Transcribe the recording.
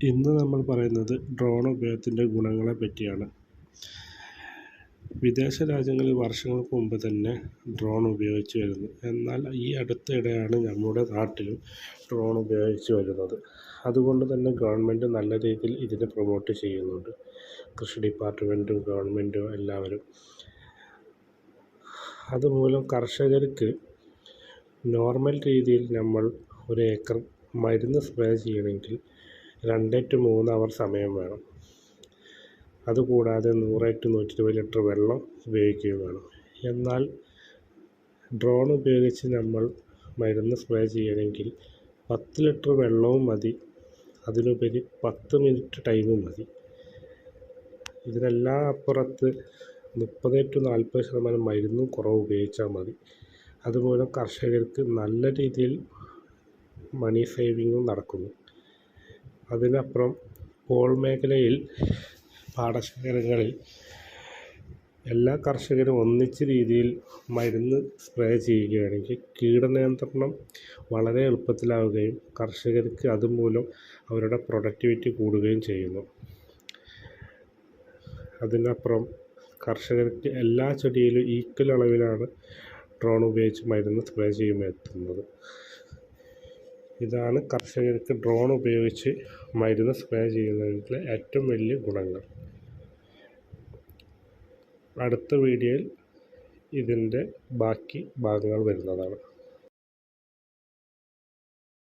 ഇന്ന് നമ്മൾ പറയുന്നത് ഡ്രോൺ ഉപയോഗത്തിൻ്റെ ഗുണങ്ങളെ പറ്റിയാണ്. വിദേശ രാജ്യങ്ങളിൽ വർഷങ്ങൾക്ക് മുമ്പ് തന്നെ ഡ്രോൺ ഉപയോഗിച്ച് വരുന്നു. എന്നാൽ ഈ അടുത്തിടെയാണ് നമ്മുടെ നാട്ടിലും ഡ്രോൺ ഉപയോഗിച്ച് വരുന്നത്. അതുകൊണ്ട് തന്നെ ഗവൺമെൻറ് നല്ല രീതിയിൽ ഇതിനെ പ്രൊമോട്ട് ചെയ്യുന്നുണ്ട്. കൃഷി ഡിപ്പാർട്ട്മെൻറ്റും ഗവൺമെൻറ്റും എല്ലാവരും. അതുമൂലം കർഷകർക്ക് നോർമൽ രീതിയിൽ നമ്മൾ ഒരു ഏക്കർ മരുന്ന് സ്പ്രേ ചെയ്യണമെങ്കിൽ 2 to 3 അവർ സമയം വേണം. അതുകൂടാതെ 100 to 120 ലിറ്റർ വെള്ളം ഉപയോഗിക്കുകയും വേണം. എന്നാൽ ഡ്രോൺ ഉപയോഗിച്ച് നമ്മൾ മരുന്ന് സ്പ്രേ ചെയ്യണമെങ്കിൽ 10 ലിറ്റർ വെള്ളവും മതി, അതിനുപരി 10 മിനിറ്റ് ടൈമും മതി. ഇതിനെല്ലാം അപ്പുറത്ത് 30 to 40% മരുന്നും കുറവ് ഉപയോഗിച്ചാൽ മതി. അതുമൂലം കർഷകർക്ക് നല്ല രീതിയിൽ മണി സേവിങ്ങും നടക്കുന്നു. അതിനപ്പുറം പോൾ മേഖലയിൽ പാടശേഖരങ്ങളിൽ എല്ലാ കർഷകരും ഒന്നിച്ച രീതിയിൽ മരുന്ന് സ്പ്രേ ചെയ്യുകയാണെങ്കിൽ കീടനിയന്ത്രണം വളരെ എളുപ്പത്തിലാവുകയും കർഷകർക്ക് അതുമൂലം അവരുടെ പ്രൊഡക്ടിവിറ്റി കൂടുകയും ചെയ്യുന്നു. അതിനപ്പുറം കർഷകർക്ക് എല്ലാ ചെടിയിലും ഈക്വൽ അളവിലാണ് ഡ്രോൺ ഉപയോഗിച്ച് മരുന്ന് സ്പ്രേ ചെയ്യുമ്പോൾ എത്തുന്നത്. ഇതാണ് കർഷകർക്ക് ഡ്രോൺ ഉപയോഗിച്ച് മരുന്ന് സ്പ്രേ ചെയ്യുന്നതിലെ ഏറ്റവും വലിയ ഗുണങ്ങൾ. അടുത്ത വീഡിയോയിൽ ഇതിൻ്റെ ബാക്കി ഭാഗങ്ങൾ വരുന്നതാണ്.